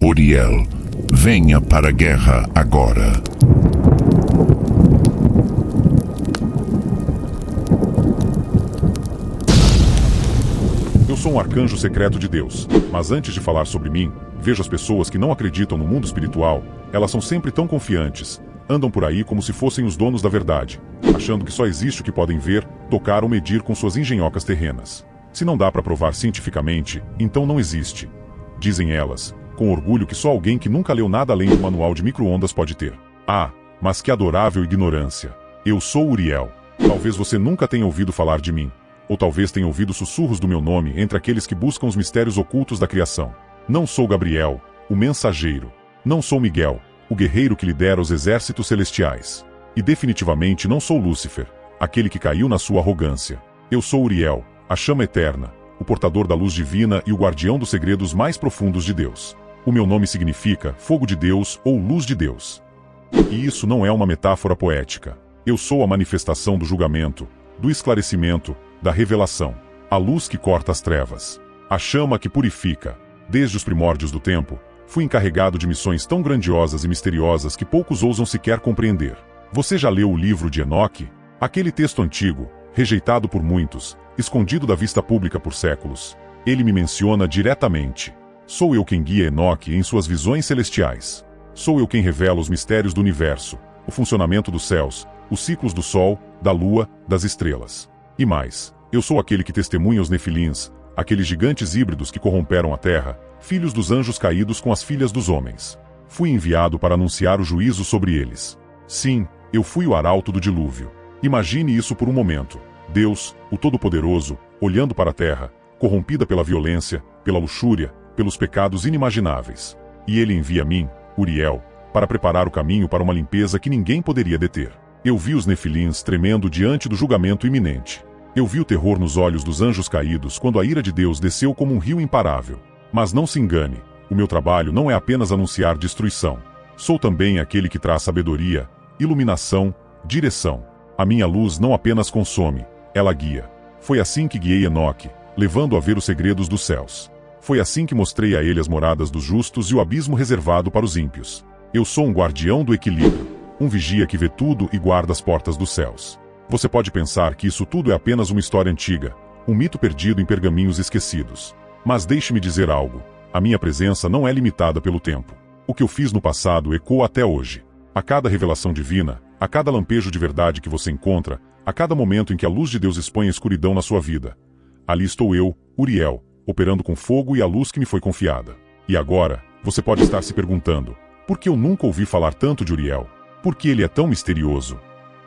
Uriel, venha para a guerra agora. Eu sou um arcanjo secreto de Deus, mas antes de falar sobre mim, vejo as pessoas que não acreditam no mundo espiritual, elas são sempre tão confiantes, andam por aí como se fossem os donos da verdade, achando que só existe o que podem ver, tocar ou medir com suas engenhocas terrenas. Se não dá para provar cientificamente, então não existe. Dizem elas, com orgulho que só alguém que nunca leu nada além do manual de micro-ondas pode ter. Ah, mas que adorável ignorância! Eu sou Uriel. Talvez você nunca tenha ouvido falar de mim. Ou talvez tenha ouvido sussurros do meu nome entre aqueles que buscam os mistérios ocultos da criação. Não sou Gabriel, o mensageiro. Não sou Miguel, o guerreiro que lidera os exércitos celestiais. E definitivamente não sou Lúcifer, aquele que caiu na sua arrogância. Eu sou Uriel, a chama eterna, o portador da luz divina e o guardião dos segredos mais profundos de Deus. O meu nome significa fogo de Deus ou luz de Deus. E isso não é uma metáfora poética. Eu sou a manifestação do julgamento, do esclarecimento, da revelação. A luz que corta as trevas. A chama que purifica. Desde os primórdios do tempo, fui encarregado de missões tão grandiosas e misteriosas que poucos ousam sequer compreender. Você já leu o livro de Enoque? Aquele texto antigo, rejeitado por muitos, escondido da vista pública por séculos. Ele me menciona diretamente. Sou eu quem guia Enoque em suas visões celestiais. Sou eu quem revela os mistérios do universo, o funcionamento dos céus, os ciclos do sol, da lua, das estrelas. E mais, eu sou aquele que testemunha os nefilins, aqueles gigantes híbridos que corromperam a terra, filhos dos anjos caídos com as filhas dos homens. Fui enviado para anunciar o juízo sobre eles. Sim, eu fui o arauto do dilúvio. Imagine isso por um momento. Deus, o Todo-Poderoso, olhando para a terra, corrompida pela violência, pela luxúria, pelos pecados inimagináveis. E ele envia a mim, Uriel, para preparar o caminho para uma limpeza que ninguém poderia deter. Eu vi os nefilins tremendo diante do julgamento iminente. Eu vi o terror nos olhos dos anjos caídos quando a ira de Deus desceu como um rio imparável. Mas não se engane, o meu trabalho não é apenas anunciar destruição. Sou também aquele que traz sabedoria, iluminação, direção. A minha luz não apenas consome, ela guia. Foi assim que guiei Enoque, levando-o a ver os segredos dos céus. Foi assim que mostrei a ele as moradas dos justos e o abismo reservado para os ímpios. Eu sou um guardião do equilíbrio, um vigia que vê tudo e guarda as portas dos céus. Você pode pensar que isso tudo é apenas uma história antiga, um mito perdido em pergaminhos esquecidos. Mas deixe-me dizer algo, a minha presença não é limitada pelo tempo. O que eu fiz no passado ecoa até hoje. A cada revelação divina, a cada lampejo de verdade que você encontra, a cada momento em que a luz de Deus expõe a escuridão na sua vida. Ali estou eu, Uriel, operando com fogo e a luz que me foi confiada. E agora, você pode estar se perguntando, por que eu nunca ouvi falar tanto de Uriel? Por que ele é tão misterioso?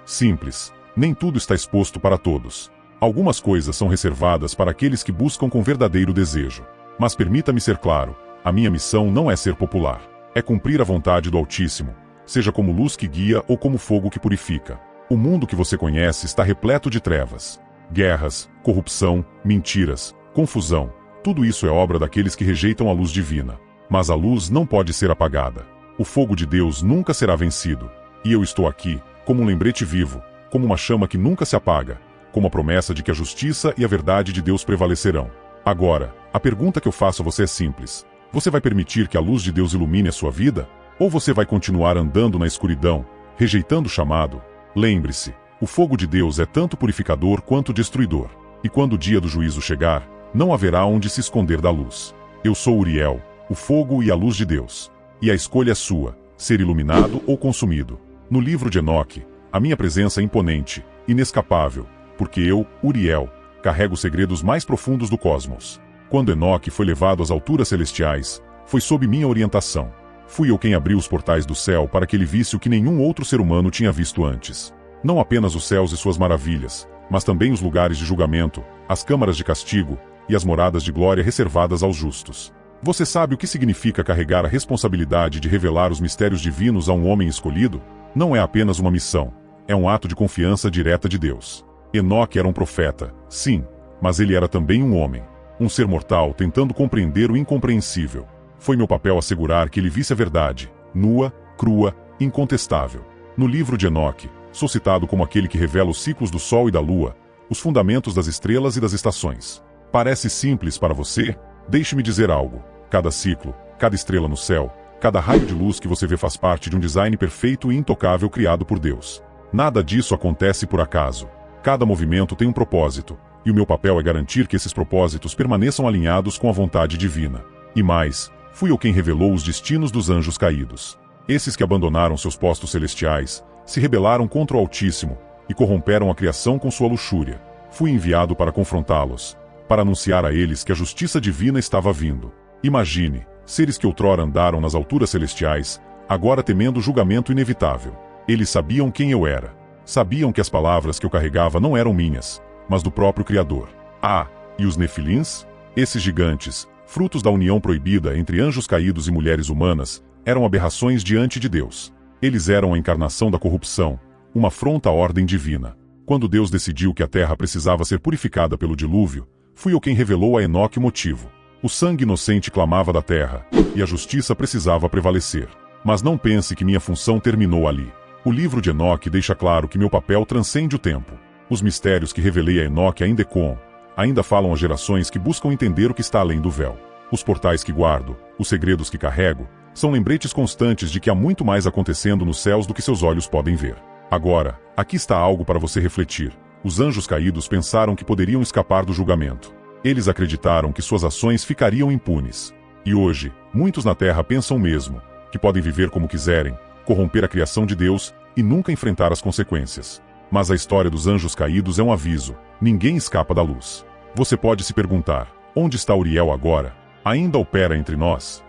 Simples, nem tudo está exposto para todos. Algumas coisas são reservadas para aqueles que buscam com verdadeiro desejo. Mas permita-me ser claro, a minha missão não é ser popular. É cumprir a vontade do Altíssimo, seja como luz que guia ou como fogo que purifica. O mundo que você conhece está repleto de trevas. Guerras, corrupção, mentiras, confusão. Tudo isso é obra daqueles que rejeitam a luz divina. Mas a luz não pode ser apagada. O fogo de Deus nunca será vencido. E eu estou aqui, como um lembrete vivo, como uma chama que nunca se apaga, como a promessa de que a justiça e a verdade de Deus prevalecerão. Agora, a pergunta que eu faço a você é simples. Você vai permitir que a luz de Deus ilumine a sua vida? Ou você vai continuar andando na escuridão, rejeitando o chamado? Lembre-se, o fogo de Deus é tanto purificador quanto destruidor. E quando o dia do juízo chegar, não haverá onde se esconder da luz. Eu sou Uriel, o fogo e a luz de Deus. E a escolha é sua, ser iluminado ou consumido. No livro de Enoque, a minha presença é imponente, inescapável, porque eu, Uriel, carrego os segredos mais profundos do cosmos. Quando Enoque foi levado às alturas celestiais, foi sob minha orientação. Fui eu quem abriu os portais do céu para que ele visse o que nenhum outro ser humano tinha visto antes. Não apenas os céus e suas maravilhas, mas também os lugares de julgamento, as câmaras de castigo e as moradas de glória reservadas aos justos. Você sabe o que significa carregar a responsabilidade de revelar os mistérios divinos a um homem escolhido? Não é apenas uma missão, é um ato de confiança direta de Deus. Enoque era um profeta, sim, mas ele era também um homem. Um ser mortal tentando compreender o incompreensível. Foi meu papel assegurar que ele visse a verdade, nua, crua, incontestável. No livro de Enoque, sou citado como aquele que revela os ciclos do sol e da lua, os fundamentos das estrelas e das estações. Parece simples para você? Deixe-me dizer algo. Cada ciclo, cada estrela no céu, cada raio de luz que você vê faz parte de um design perfeito e intocável criado por Deus. Nada disso acontece por acaso. Cada movimento tem um propósito, e o meu papel é garantir que esses propósitos permaneçam alinhados com a vontade divina. E mais, fui eu quem revelou os destinos dos anjos caídos. Esses que abandonaram seus postos celestiais, se rebelaram contra o Altíssimo e corromperam a criação com sua luxúria. Fui enviado para confrontá-los, para anunciar a eles que a justiça divina estava vindo. Imagine, seres que outrora andaram nas alturas celestiais, agora temendo o julgamento inevitável. Eles sabiam quem eu era. Sabiam que as palavras que eu carregava não eram minhas, mas do próprio Criador. Ah, e os Nefilins? Esses gigantes, frutos da união proibida entre anjos caídos e mulheres humanas, eram aberrações diante de Deus. Eles eram a encarnação da corrupção, uma afronta à ordem divina. Quando Deus decidiu que a terra precisava ser purificada pelo dilúvio, fui eu quem revelou a Enoque o motivo. O sangue inocente clamava da terra, e a justiça precisava prevalecer. Mas não pense que minha função terminou ali. O livro de Enoque deixa claro que meu papel transcende o tempo. Os mistérios que revelei a Enoque ainda ecoam, ainda falam às gerações que buscam entender o que está além do véu. Os portais que guardo, os segredos que carrego, são lembretes constantes de que há muito mais acontecendo nos céus do que seus olhos podem ver. Agora, aqui está algo para você refletir. Os anjos caídos pensaram que poderiam escapar do julgamento. Eles acreditaram que suas ações ficariam impunes. E hoje, muitos na Terra pensam o mesmo, que podem viver como quiserem, corromper a criação de Deus e nunca enfrentar as consequências. Mas a história dos anjos caídos é um aviso: ninguém escapa da luz. Você pode se perguntar, onde está Uriel agora? Ainda opera entre nós?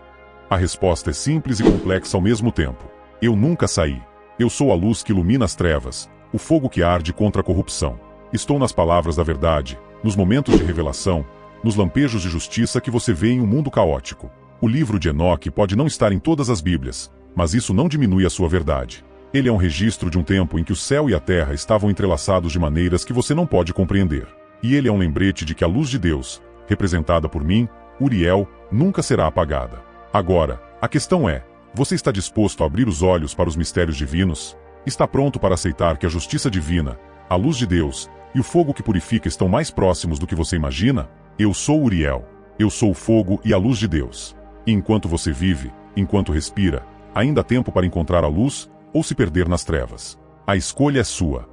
A resposta é simples e complexa ao mesmo tempo. Eu nunca saí. Eu sou a luz que ilumina as trevas, o fogo que arde contra a corrupção. Estou nas palavras da verdade, nos momentos de revelação, nos lampejos de justiça que você vê em um mundo caótico. O livro de Enoque pode não estar em todas as Bíblias, mas isso não diminui a sua verdade. Ele é um registro de um tempo em que o céu e a terra estavam entrelaçados de maneiras que você não pode compreender. E ele é um lembrete de que a luz de Deus, representada por mim, Uriel, nunca será apagada. Agora, a questão é, você está disposto a abrir os olhos para os mistérios divinos? Está pronto para aceitar que a justiça divina, a luz de Deus e o fogo que purifica estão mais próximos do que você imagina? Eu sou Uriel. Eu sou o fogo e a luz de Deus. E enquanto você vive, enquanto respira, ainda há tempo para encontrar a luz ou se perder nas trevas. A escolha é sua.